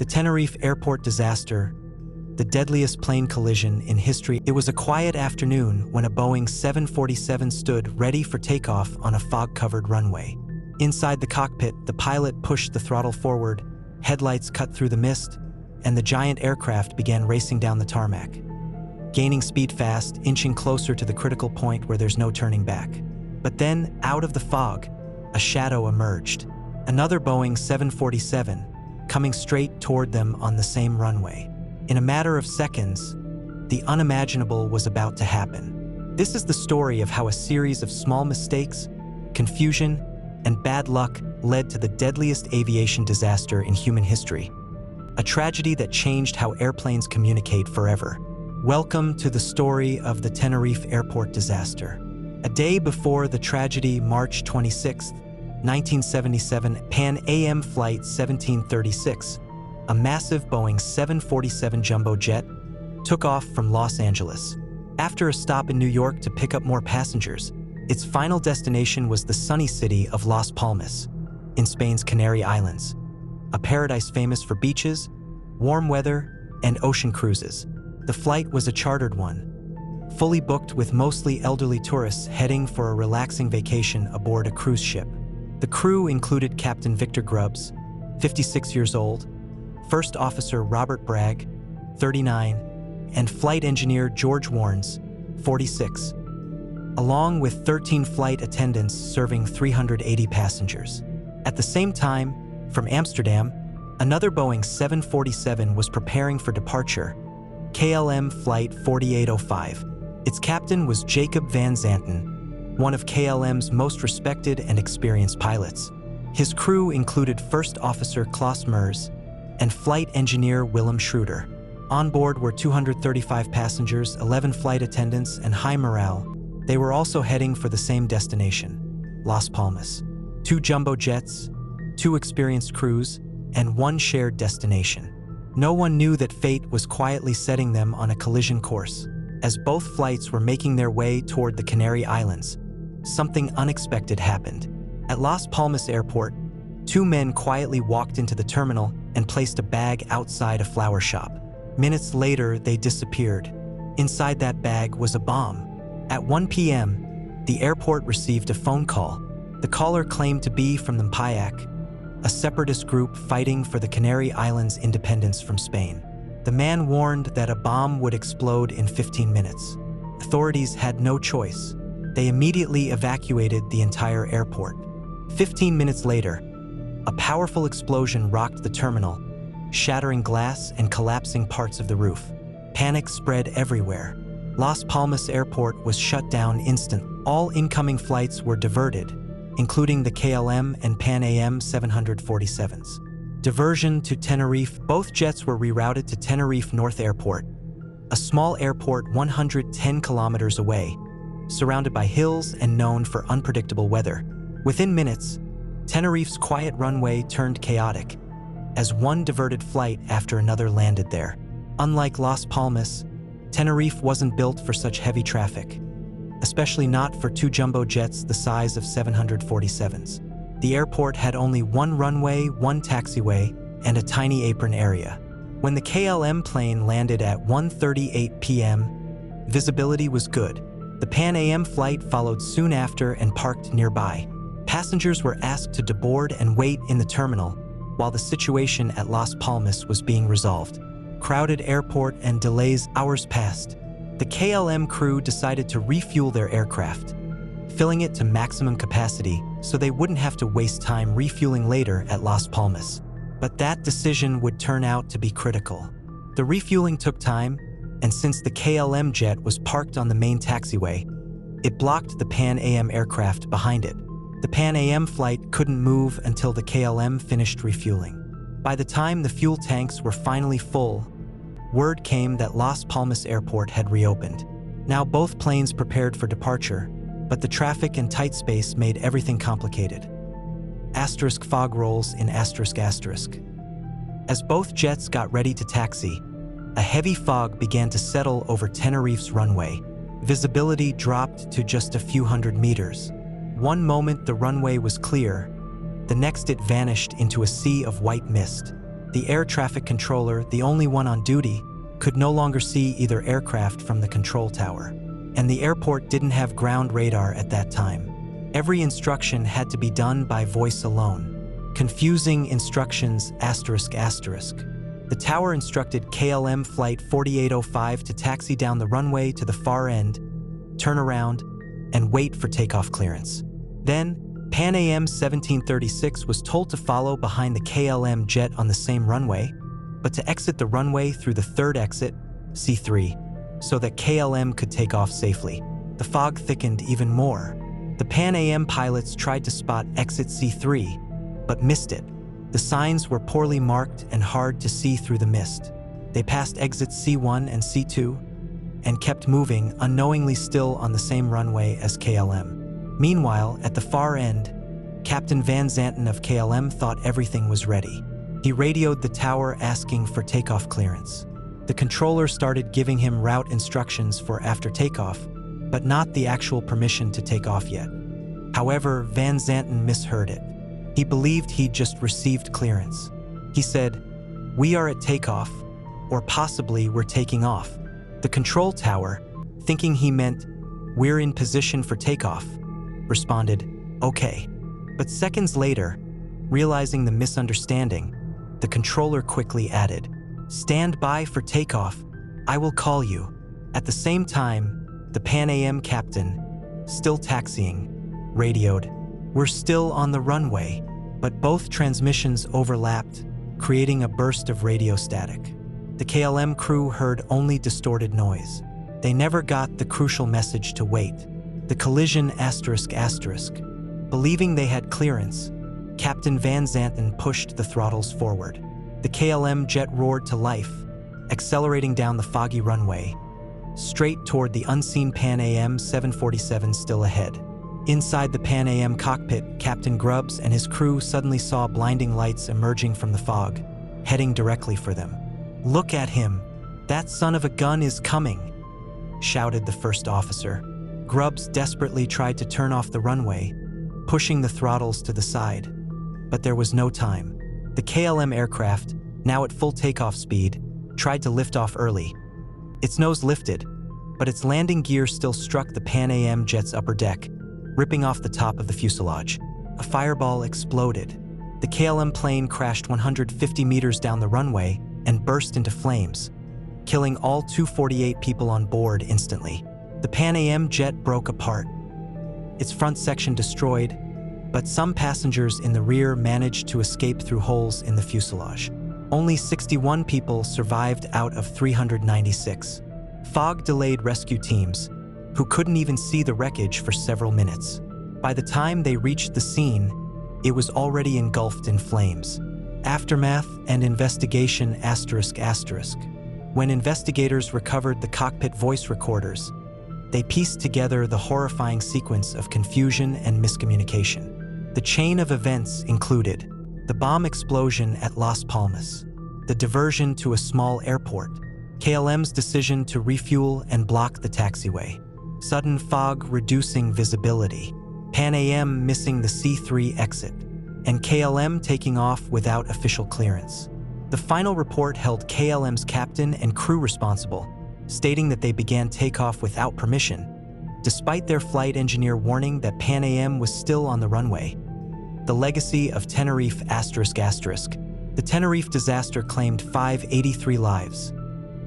The Tenerife airport disaster, the deadliest plane collision in history. It was a quiet afternoon when a Boeing 747 stood ready for takeoff on a fog-covered runway. Inside the cockpit, the pilot pushed the throttle forward, headlights cut through the mist, and the giant aircraft began racing down the tarmac, gaining speed fast, inching closer to the critical point where there's no turning back. But then, out of the fog, a shadow emerged. Another Boeing 747, coming straight toward them on the same runway. In a matter of seconds, the unimaginable was about to happen. This is the story of how a series of small mistakes, confusion, and bad luck led to the deadliest aviation disaster in human history. A tragedy that changed how airplanes communicate forever. Welcome to the story of the Tenerife airport disaster. A day before the tragedy, March 26, 1977, Pan Am Flight 1736, a massive Boeing 747 jumbo jet, took off from Los Angeles. After a stop in New York to pick up more passengers, its final destination was the sunny city of Las Palmas, in Spain's Canary Islands, a paradise famous for beaches, warm weather, and ocean cruises. The flight was a chartered one, fully booked with mostly elderly tourists heading for a relaxing vacation aboard a cruise ship. The crew included Captain Victor Grubbs, 56 years old, First Officer Robert Bragg, 39, and Flight Engineer George Warnes, 46, along with 13 flight attendants serving 380 passengers. At the same time, from Amsterdam, another Boeing 747 was preparing for departure, KLM Flight 4805. Its captain was Jacob van Zanten, one of KLM's most respected and experienced pilots. His crew included First Officer Klaus Mers and Flight Engineer Willem Schroeder. On board were 235 passengers, 11 flight attendants, and high morale. They were also heading for the same destination, Las Palmas. 2 jumbo jets, 2 experienced crews, and 1 shared destination. No one knew that fate was quietly setting them on a collision course. As both flights were making their way toward the Canary Islands, something unexpected happened. At Las Palmas Airport, 2 men quietly walked into the terminal and placed a bag outside a flower shop. Minutes later, they disappeared. Inside that bag was a bomb. At 1 p.m., the airport received a phone call. The caller claimed to be from the Mpayak, a separatist group fighting for the Canary Islands' independence from Spain. The man warned that a bomb would explode in 15 minutes. Authorities had no choice. They immediately evacuated the entire airport. 15 minutes later, a powerful explosion rocked the terminal, shattering glass and collapsing parts of the roof. Panic spread everywhere. Las Palmas Airport was shut down instantly. All incoming flights were diverted, including the KLM and Pan Am 747s. Diversion to Tenerife. Both jets were rerouted to Tenerife North Airport, a small airport 110 kilometers away, surrounded by hills and known for unpredictable weather. Within minutes, Tenerife's quiet runway turned chaotic, as one diverted flight after another landed there. Unlike Las Palmas, Tenerife wasn't built for such heavy traffic, especially not for 2 jumbo jets the size of 747s. The airport had only 1 runway, 1 taxiway, and a tiny apron area. When the KLM plane landed at 1:38 p.m., visibility was good. The Pan Am flight followed soon after and parked nearby. Passengers were asked to deboard and wait in the terminal while the situation at Las Palmas was being resolved. Crowded airport and delays. Hours passed. The KLM crew decided to refuel their aircraft, filling it to maximum capacity so they wouldn't have to waste time refueling later at Las Palmas. But that decision would turn out to be critical. The refueling took time, and since the KLM jet was parked on the main taxiway, it blocked the Pan Am aircraft behind it. The Pan Am flight couldn't move until the KLM finished refueling. By the time the fuel tanks were finally full, word came that Las Palmas Airport had reopened. Now both planes prepared for departure, but the traffic and tight space made everything complicated. Asterisk fog rolls in asterisk asterisk. As both jets got ready to taxi, a heavy fog began to settle over Tenerife's runway. Visibility dropped to just a few hundred meters. One moment the runway was clear, the next it vanished into a sea of white mist. The air traffic controller, the only one on duty, could no longer see either aircraft from the control tower. And the airport didn't have ground radar at that time. Every instruction had to be done by voice alone. Confusing instructions, asterisk, asterisk. The tower instructed KLM Flight 4805 to taxi down the runway to the far end, turn around, and wait for takeoff clearance. Then, Pan AM 1736 was told to follow behind the KLM jet on the same runway, but to exit the runway through the third exit, C3, so that KLM could take off safely. The fog thickened even more. The Pan AM pilots tried to spot exit C3, but missed it. The signs were poorly marked and hard to see through the mist. They passed exits C1 and C2 and kept moving, unknowingly still on the same runway as KLM. Meanwhile, at the far end, Captain Van Zanten of KLM thought everything was ready. He radioed the tower asking for takeoff clearance. The controller started giving him route instructions for after takeoff, but not the actual permission to take off yet. However, Van Zanten misheard it. He believed he'd just received clearance. He said, "We are at takeoff, or possibly we're taking off." The control tower, thinking he meant, "We're in position for takeoff," responded, "Okay." But seconds later, realizing the misunderstanding, the controller quickly added, "Stand by for takeoff. I will call you." At the same time, the Pan AM captain, still taxiing, radioed, "We're still on the runway," but both transmissions overlapped, creating a burst of radio static. The KLM crew heard only distorted noise. They never got the crucial message to wait. The collision asterisk asterisk. Believing they had clearance, Captain Van Zanten pushed the throttles forward. The KLM jet roared to life, accelerating down the foggy runway, straight toward the unseen Pan AM 747 still ahead. Inside the Pan AM cockpit, Captain Grubbs and his crew suddenly saw blinding lights emerging from the fog, heading directly for them. "Look at him! That son of a gun is coming!" shouted the first officer. Grubbs desperately tried to turn off the runway, pushing the throttles to the side. But there was no time. The KLM aircraft, now at full takeoff speed, tried to lift off early. Its nose lifted, but its landing gear still struck the Pan AM jet's upper deck, ripping off the top of the fuselage. A fireball exploded. The KLM plane crashed 150 meters down the runway and burst into flames, killing all 248 people on board instantly. The Pan AM jet broke apart, its front section destroyed, but some passengers in the rear managed to escape through holes in the fuselage. Only 61 people survived out of 396. Fog delayed rescue teams, who couldn't even see the wreckage for several minutes. By the time they reached the scene, it was already engulfed in flames. Aftermath and investigation asterisk asterisk. When investigators recovered the cockpit voice recorders, they pieced together the horrifying sequence of confusion and miscommunication. The chain of events included the bomb explosion at Las Palmas, the diversion to a small airport, KLM's decision to refuel and block the taxiway, sudden fog reducing visibility, Pan AM missing the C3 exit, and KLM taking off without official clearance. The final report held KLM's captain and crew responsible, stating that they began takeoff without permission, despite their flight engineer warning that Pan AM was still on the runway. The legacy of Tenerife asterisk asterisk. The Tenerife disaster claimed 583 lives,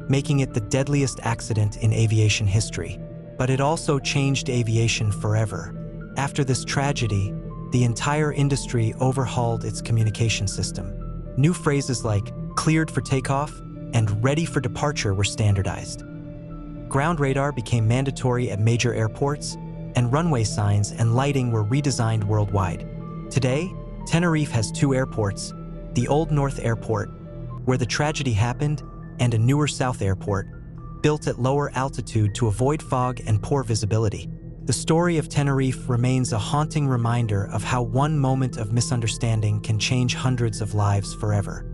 making it the deadliest accident in aviation history. But it also changed aviation forever. After this tragedy, the entire industry overhauled its communication system. New phrases like "cleared for takeoff" and "ready for departure" were standardized. Ground radar became mandatory at major airports, and runway signs and lighting were redesigned worldwide. Today, Tenerife has two airports, the Old North Airport, where the tragedy happened, and a newer South Airport, built at lower altitude to avoid fog and poor visibility. The story of Tenerife remains a haunting reminder of how one moment of misunderstanding can change hundreds of lives forever.